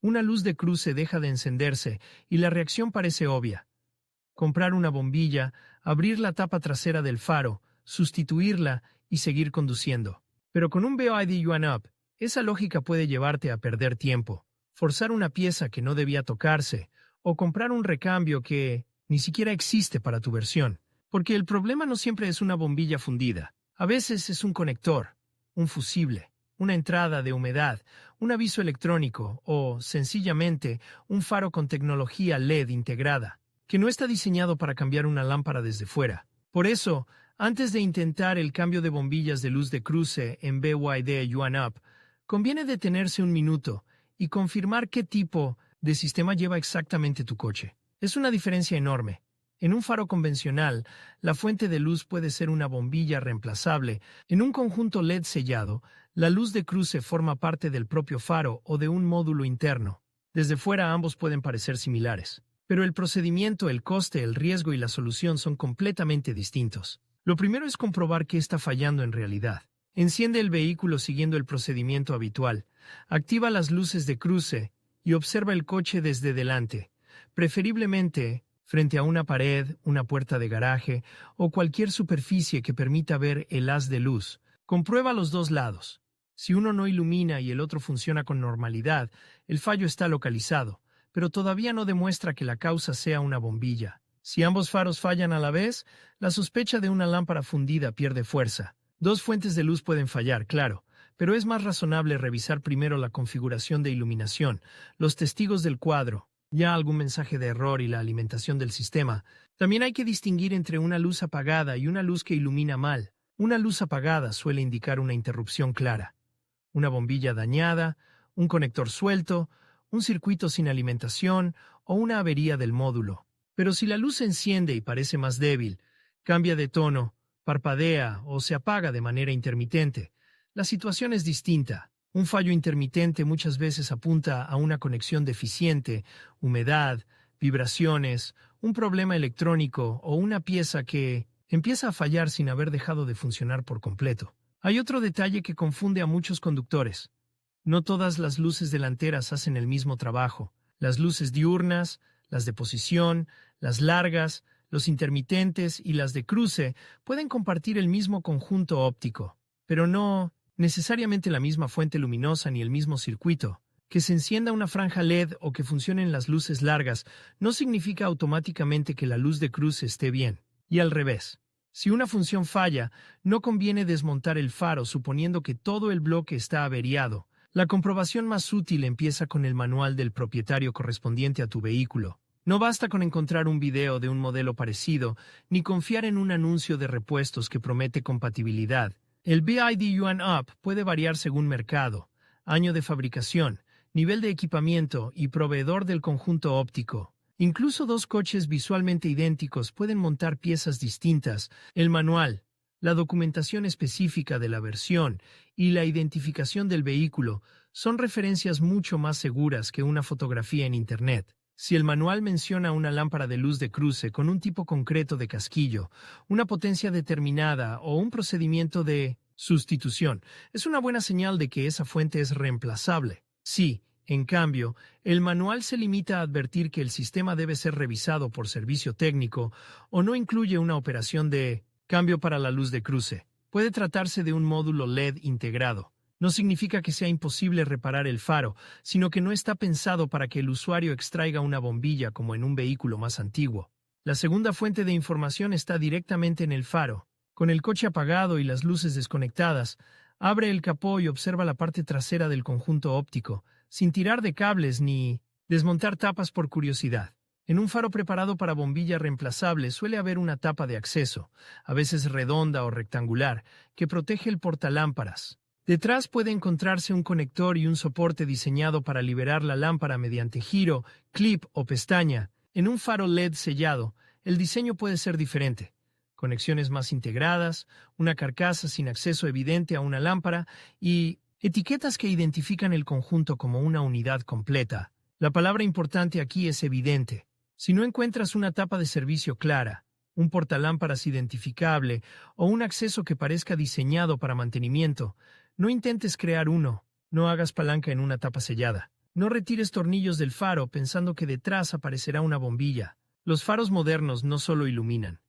Una luz de cruce deja de encenderse y la reacción parece obvia. Comprar una bombilla, abrir la tapa trasera del faro, sustituirla y seguir conduciendo. Pero con un BYD Yuan-Up, esa lógica puede llevarte a perder tiempo, forzar una pieza que no debía tocarse, o comprar un recambio que ni siquiera existe para tu versión. Porque el problema no siempre es una bombilla fundida. A veces es un conector, un fusible, una entrada de humedad, un aviso electrónico o, sencillamente, un faro con tecnología LED integrada, que no está diseñado para cambiar una lámpara desde fuera. Por eso, antes de intentar el cambio de bombillas de luz de cruce en BYD Yuan-Up, conviene detenerse un minuto y confirmar qué tipo de sistema lleva exactamente tu coche. Es una diferencia enorme. En un faro convencional, la fuente de luz puede ser una bombilla reemplazable. En un conjunto LED sellado, la luz de cruce forma parte del propio faro o de un módulo interno. Desde fuera ambos pueden parecer similares, pero el procedimiento, el coste, el riesgo y la solución son completamente distintos. Lo primero es comprobar qué está fallando en realidad. Enciende el vehículo siguiendo el procedimiento habitual. Activa las luces de cruce y observa el coche desde delante, preferiblemente frente a una pared, una puerta de garaje o cualquier superficie que permita ver el haz de luz. Comprueba los dos lados. Si uno no ilumina y el otro funciona con normalidad, el fallo está localizado, pero todavía no demuestra que la causa sea una bombilla. Si ambos faros fallan a la vez, la sospecha de una lámpara fundida pierde fuerza. Dos fuentes de luz pueden fallar, claro, pero es más razonable revisar primero la configuración de iluminación, los testigos del cuadro, ya algún mensaje de error y la alimentación del sistema. También hay que distinguir entre una luz apagada y una luz que ilumina mal. Una luz apagada suele indicar una interrupción clara. Una bombilla dañada, un conector suelto, un circuito sin alimentación o una avería del módulo. Pero si la luz se enciende y parece más débil, cambia de tono, parpadea o se apaga de manera intermitente, la situación es distinta. Un fallo intermitente muchas veces apunta a una conexión deficiente, humedad, vibraciones, un problema electrónico o una pieza que empieza a fallar sin haber dejado de funcionar por completo. Hay otro detalle que confunde a muchos conductores. No todas las luces delanteras hacen el mismo trabajo. Las luces diurnas, las de posición, las largas, los intermitentes y las de cruce pueden compartir el mismo conjunto óptico, pero no necesariamente la misma fuente luminosa ni el mismo circuito. Que se encienda una franja LED o que funcionen las luces largas no significa automáticamente que la luz de cruce esté bien. Y al revés. Si una función falla, no conviene desmontar el faro suponiendo que todo el bloque está averiado. La comprobación más útil empieza con el manual del propietario correspondiente a tu vehículo. No basta con encontrar un video de un modelo parecido, ni confiar en un anuncio de repuestos que promete compatibilidad. El BYD Yuan-Up puede variar según mercado, año de fabricación, nivel de equipamiento y proveedor del conjunto óptico. Incluso dos coches visualmente idénticos pueden montar piezas distintas. El manual, la documentación específica de la versión y la identificación del vehículo son referencias mucho más seguras que una fotografía en Internet. Si el manual menciona una lámpara de luz de cruce con un tipo concreto de casquillo, una potencia determinada o un procedimiento de sustitución, es una buena señal de que esa fuente es reemplazable. Si, en cambio, el manual se limita a advertir que el sistema debe ser revisado por servicio técnico o no incluye una operación de cambio para la luz de cruce, puede tratarse de un módulo LED integrado. No significa que sea imposible reparar el faro, sino que no está pensado para que el usuario extraiga una bombilla como en un vehículo más antiguo. La segunda fuente de información está directamente en el faro. Con el coche apagado y las luces desconectadas, abre el capó y observa la parte trasera del conjunto óptico, sin tirar de cables ni desmontar tapas por curiosidad. En un faro preparado para bombilla reemplazable suele haber una tapa de acceso, a veces redonda o rectangular, que protege el portalámparas. Detrás puede encontrarse un conector y un soporte diseñado para liberar la lámpara mediante giro, clip o pestaña. En un faro LED sellado, el diseño puede ser diferente. Conexiones más integradas, una carcasa sin acceso evidente a una lámpara y etiquetas que identifican el conjunto como una unidad completa. La palabra importante aquí es evidente. Si no encuentras una tapa de servicio clara, un portalámparas identificable o un acceso que parezca diseñado para mantenimiento, no intentes crear uno, no hagas palanca en una tapa sellada. No retires tornillos del faro pensando que detrás aparecerá una bombilla. Los faros modernos no solo iluminan,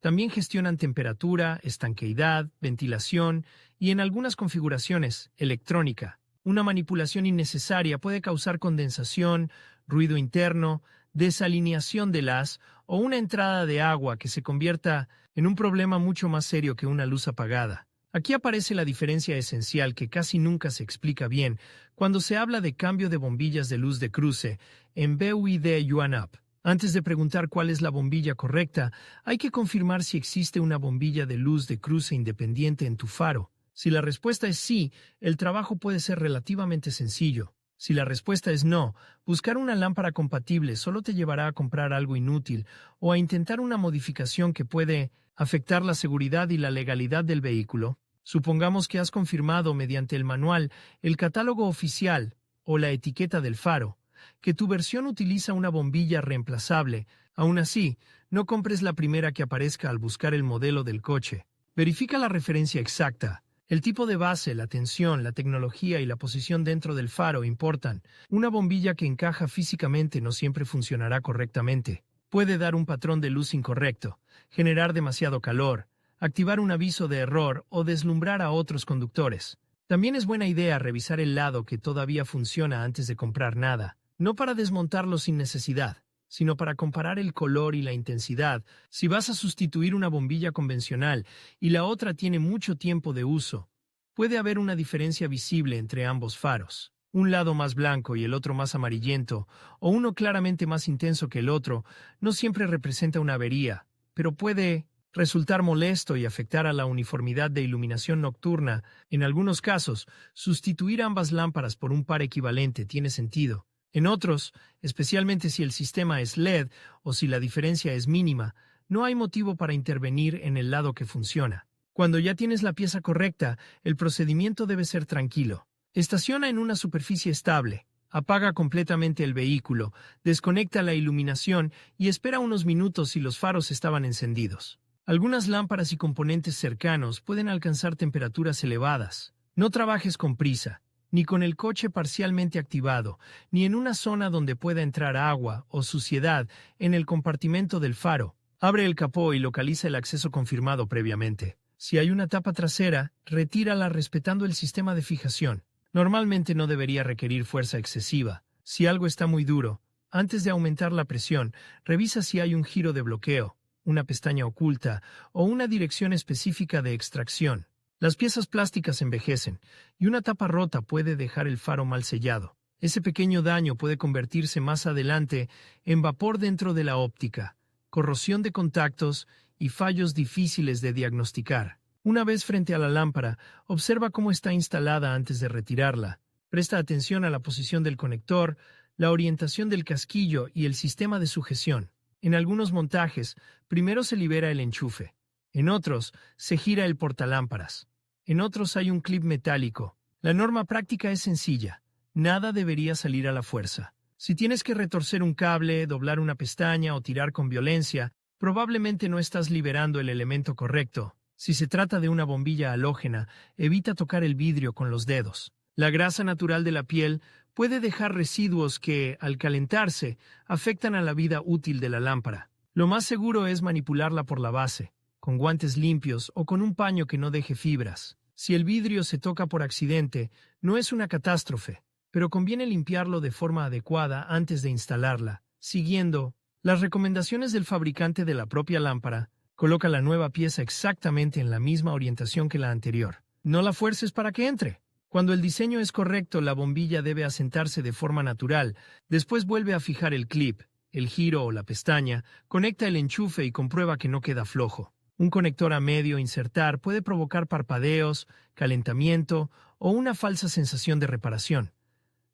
también gestionan temperatura, estanqueidad, ventilación y, en algunas configuraciones, electrónica. Una manipulación innecesaria puede causar condensación, ruido interno, desalineación del haz o una entrada de agua que se convierta en un problema mucho más serio que una luz apagada. Aquí aparece la diferencia esencial que casi nunca se explica bien cuando se habla de cambio de bombillas de luz de cruce en BUID Yuan-Up. Antes de preguntar cuál es la bombilla correcta, hay que confirmar si existe una bombilla de luz de cruce independiente en tu faro. Si la respuesta es sí, el trabajo puede ser relativamente sencillo. Si la respuesta es no, buscar una lámpara compatible solo te llevará a comprar algo inútil o a intentar una modificación que puede afectar la seguridad y la legalidad del vehículo. Supongamos que has confirmado mediante el manual, el catálogo oficial o la etiqueta del faro que tu versión utiliza una bombilla reemplazable. Aún así, no compres la primera que aparezca al buscar el modelo del coche. Verifica la referencia exacta. El tipo de base, la tensión, la tecnología y la posición dentro del faro importan. Una bombilla que encaja físicamente no siempre funcionará correctamente. Puede dar un patrón de luz incorrecto, generar demasiado calor, activar un aviso de error o deslumbrar a otros conductores. También es buena idea revisar el lado que todavía funciona antes de comprar nada. No para desmontarlo sin necesidad, sino para comparar el color y la intensidad. Si vas a sustituir una bombilla convencional y la otra tiene mucho tiempo de uso, puede haber una diferencia visible entre ambos faros. Un lado más blanco y el otro más amarillento, o uno claramente más intenso que el otro, no siempre representa una avería, pero puede resultar molesto y afectar a la uniformidad de iluminación nocturna. En algunos casos, sustituir ambas lámparas por un par equivalente tiene sentido. En otros, especialmente si el sistema es LED o si la diferencia es mínima, no hay motivo para intervenir en el lado que funciona. Cuando ya tienes la pieza correcta, el procedimiento debe ser tranquilo. Estaciona en una superficie estable, apaga completamente el vehículo, desconecta la iluminación y espera unos minutos si los faros estaban encendidos. Algunas lámparas y componentes cercanos pueden alcanzar temperaturas elevadas. No trabajes con prisa, ni con el coche parcialmente activado, ni en una zona donde pueda entrar agua o suciedad en el compartimento del faro. Abre el capó y localiza el acceso confirmado previamente. Si hay una tapa trasera, retírala respetando el sistema de fijación. Normalmente no debería requerir fuerza excesiva. Si algo está muy duro, antes de aumentar la presión, revisa si hay un giro de bloqueo, una pestaña oculta o una dirección específica de extracción. Las piezas plásticas envejecen, y una tapa rota puede dejar el faro mal sellado. Ese pequeño daño puede convertirse más adelante en vapor dentro de la óptica, corrosión de contactos y fallos difíciles de diagnosticar. Una vez frente a la lámpara, observa cómo está instalada antes de retirarla. Presta atención a la posición del conector, la orientación del casquillo y el sistema de sujeción. En algunos montajes, primero se libera el enchufe. En otros, se gira el portalámparas. En otros hay un clip metálico. La norma práctica es sencilla. Nada debería salir a la fuerza. Si tienes que retorcer un cable, doblar una pestaña o tirar con violencia, probablemente no estás liberando el elemento correcto. Si se trata de una bombilla halógena, evita tocar el vidrio con los dedos. La grasa natural de la piel puede dejar residuos que, al calentarse, afectan a la vida útil de la lámpara. Lo más seguro es manipularla por la base, con guantes limpios o con un paño que no deje fibras. Si el vidrio se toca por accidente, no es una catástrofe, pero conviene limpiarlo de forma adecuada antes de instalarla. Siguiendo las recomendaciones del fabricante de la propia lámpara, coloca la nueva pieza exactamente en la misma orientación que la anterior. No la fuerces para que entre. Cuando el diseño es correcto, la bombilla debe asentarse de forma natural. Después vuelve a fijar el clip, el giro o la pestaña, conecta el enchufe y comprueba que no queda flojo. Un conector a medio insertar puede provocar parpadeos, calentamiento o una falsa sensación de reparación.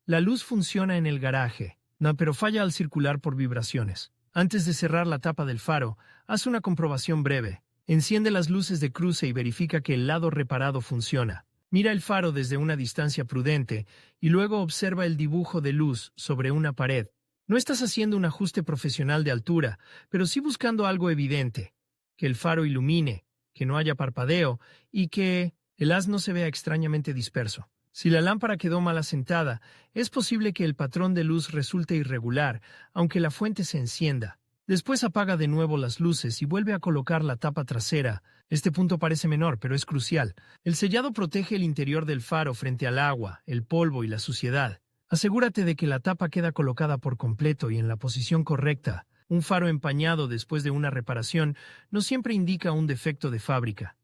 La luz funciona en el garaje, pero falla al circular por vibraciones. Antes de cerrar la tapa del faro, haz una comprobación breve. Enciende las luces de cruce y verifica que el lado reparado funciona. Mira el faro desde una distancia prudente y luego observa el dibujo de luz sobre una pared. No estás haciendo un ajuste profesional de altura, pero sí buscando algo evidente. Que el faro ilumine, que no haya parpadeo y que el haz no se vea extrañamente disperso. Si la lámpara quedó mal asentada, es posible que el patrón de luz resulte irregular, aunque la fuente se encienda. Después apaga de nuevo las luces y vuelve a colocar la tapa trasera. Este punto parece menor, pero es crucial. El sellado protege el interior del faro frente al agua, el polvo y la suciedad. Asegúrate de que la tapa queda colocada por completo y en la posición correcta. Un faro empañado después de una reparación no siempre indica un defecto de fábrica.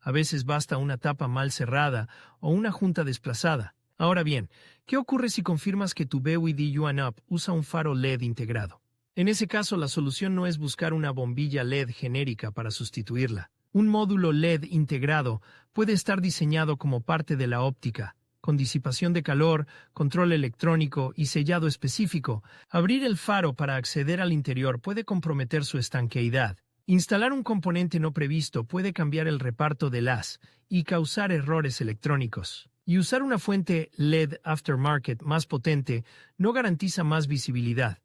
A veces basta una tapa mal cerrada o una junta desplazada. Ahora bien, ¿qué ocurre si confirmas que tu BYD Yuan-Up usa un faro LED integrado? En ese caso, la solución no es buscar una bombilla LED genérica para sustituirla. Un módulo LED integrado puede estar diseñado como parte de la óptica, con disipación de calor, control electrónico y sellado específico. Abrir el faro para acceder al interior puede comprometer su estanqueidad. Instalar un componente no previsto puede cambiar el reparto del haz y causar errores electrónicos. Y usar una fuente LED aftermarket más potente no garantiza más visibilidad.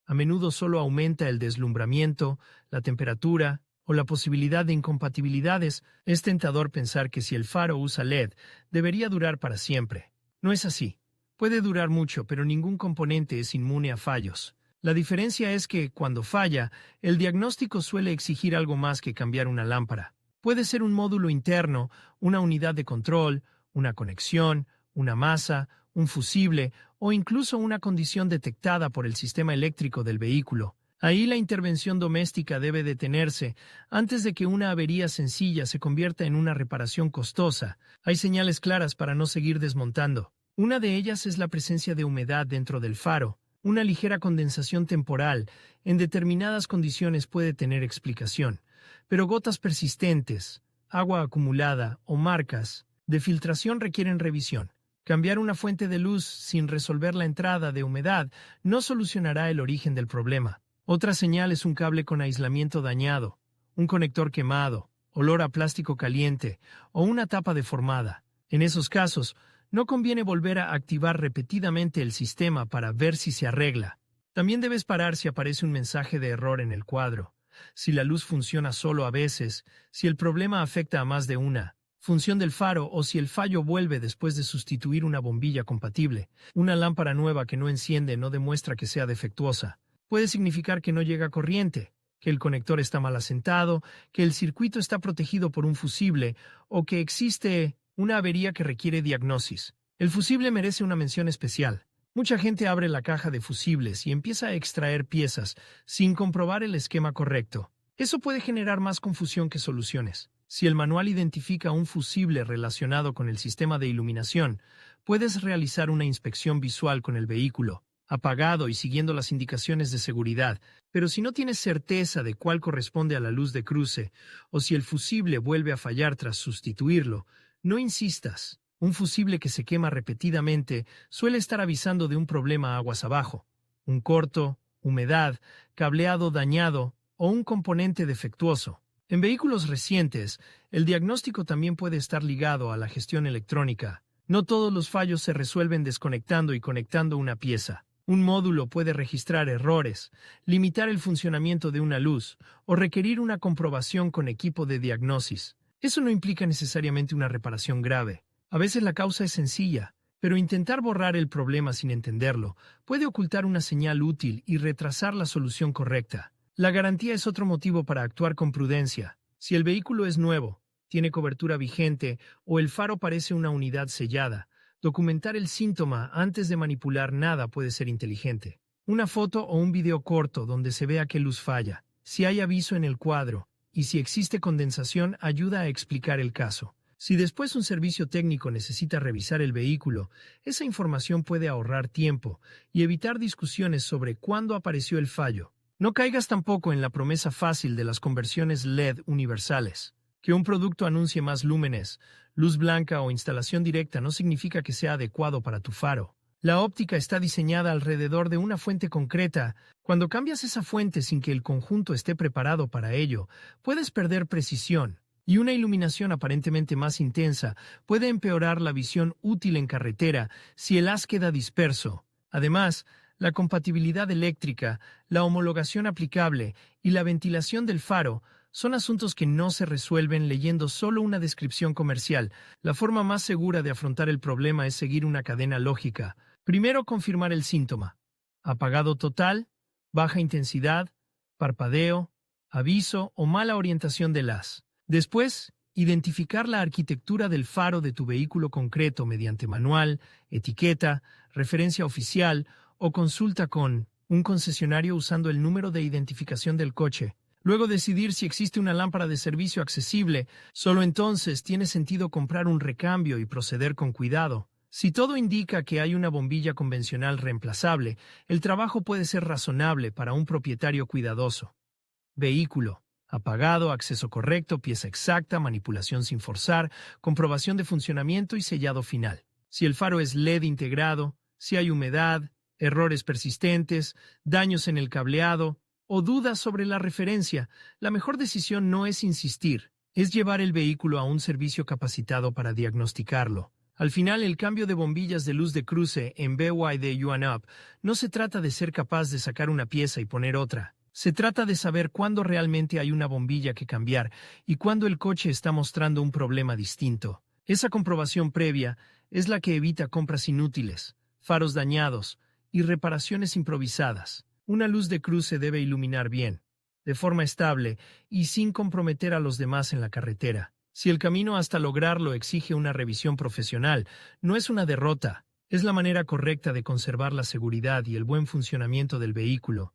A menudo solo aumenta el deslumbramiento, la temperatura o la posibilidad de incompatibilidades. Es tentador pensar que si el faro usa LED, debería durar para siempre. No es así. Puede durar mucho, pero ningún componente es inmune a fallos. La diferencia es que, cuando falla, el diagnóstico suele exigir algo más que cambiar una lámpara. Puede ser un módulo interno, una unidad de control, una conexión, una masa, un fusible o incluso una condición detectada por el sistema eléctrico del vehículo. Ahí la intervención doméstica debe detenerse antes de que una avería sencilla se convierta en una reparación costosa. Hay señales claras para no seguir desmontando. Una de ellas es la presencia de humedad dentro del faro. Una ligera condensación temporal en determinadas condiciones puede tener explicación, pero gotas persistentes, agua acumulada o marcas de filtración requieren revisión. Cambiar una fuente de luz sin resolver la entrada de humedad no solucionará el origen del problema. Otra señal es un cable con aislamiento dañado, un conector quemado, olor a plástico caliente o una tapa deformada. En esos casos, no conviene volver a activar repetidamente el sistema para ver si se arregla. También debes parar si aparece un mensaje de error en el cuadro, si la luz funciona solo a veces, si el problema afecta a más de una función del faro o si el fallo vuelve después de sustituir una bombilla compatible. Una lámpara nueva que no enciende no demuestra que sea defectuosa. Puede significar que no llega corriente, que el conector está mal asentado, que el circuito está protegido por un fusible o que existe una avería que requiere diagnosis. El fusible merece una mención especial. Mucha gente abre la caja de fusibles y empieza a extraer piezas sin comprobar el esquema correcto. Eso puede generar más confusión que soluciones. Si el manual identifica un fusible relacionado con el sistema de iluminación, puedes realizar una inspección visual con el vehículo apagado y siguiendo las indicaciones de seguridad. Pero si no tienes certeza de cuál corresponde a la luz de cruce o si el fusible vuelve a fallar tras sustituirlo, no insistas. Un fusible que se quema repetidamente suele estar avisando de un problema aguas abajo. Un corto, humedad, cableado dañado o un componente defectuoso. En vehículos recientes, el diagnóstico también puede estar ligado a la gestión electrónica. No todos los fallos se resuelven desconectando y conectando una pieza. Un módulo puede registrar errores, limitar el funcionamiento de una luz o requerir una comprobación con equipo de diagnosis. Eso no implica necesariamente una reparación grave. A veces la causa es sencilla, pero intentar borrar el problema sin entenderlo puede ocultar una señal útil y retrasar la solución correcta. La garantía es otro motivo para actuar con prudencia. Si el vehículo es nuevo, tiene cobertura vigente o el faro parece una unidad sellada, documentar el síntoma antes de manipular nada puede ser inteligente. Una foto o un video corto donde se vea qué luz falla, si hay aviso en el cuadro y si existe condensación ayuda a explicar el caso. Si después un servicio técnico necesita revisar el vehículo, esa información puede ahorrar tiempo y evitar discusiones sobre cuándo apareció el fallo. No caigas tampoco en la promesa fácil de las conversiones LED universales. Que un producto anuncie más lúmenes, luz blanca o instalación directa no significa que sea adecuado para tu faro. La óptica está diseñada alrededor de una fuente concreta. Cuando cambias esa fuente sin que el conjunto esté preparado para ello, puedes perder precisión. Y una iluminación aparentemente más intensa puede empeorar la visión útil en carretera si el haz queda disperso. Además, la compatibilidad eléctrica, la homologación aplicable y la ventilación del faro son asuntos que no se resuelven leyendo solo una descripción comercial. La forma más segura de afrontar el problema es seguir una cadena lógica. Primero, confirmar el síntoma. Apagado total, baja intensidad, parpadeo, aviso o mala orientación del haz. Después, identificar la arquitectura del faro de tu vehículo concreto mediante manual, etiqueta, referencia oficial o consulta con un concesionario usando el número de identificación del coche. Luego decidir si existe una lámpara de servicio accesible. Solo entonces tiene sentido comprar un recambio y proceder con cuidado. Si todo indica que hay una bombilla convencional reemplazable, el trabajo puede ser razonable para un propietario cuidadoso. Vehículo. Apagado, acceso correcto, pieza exacta, manipulación sin forzar, comprobación de funcionamiento y sellado final. Si el faro es LED integrado, si hay humedad, errores persistentes, daños en el cableado o dudas sobre la referencia, la mejor decisión no es insistir, es llevar el vehículo a un servicio capacitado para diagnosticarlo. Al final, el cambio de bombillas de luz de cruce en BYD Yuan-Up no se trata de ser capaz de sacar una pieza y poner otra. Se trata de saber cuándo realmente hay una bombilla que cambiar y cuándo el coche está mostrando un problema distinto. Esa comprobación previa es la que evita compras inútiles, faros dañados y reparaciones improvisadas. Una luz de cruce debe iluminar bien, de forma estable y sin comprometer a los demás en la carretera. Si el camino hasta lograrlo exige una revisión profesional, no es una derrota, es la manera correcta de conservar la seguridad y el buen funcionamiento del vehículo.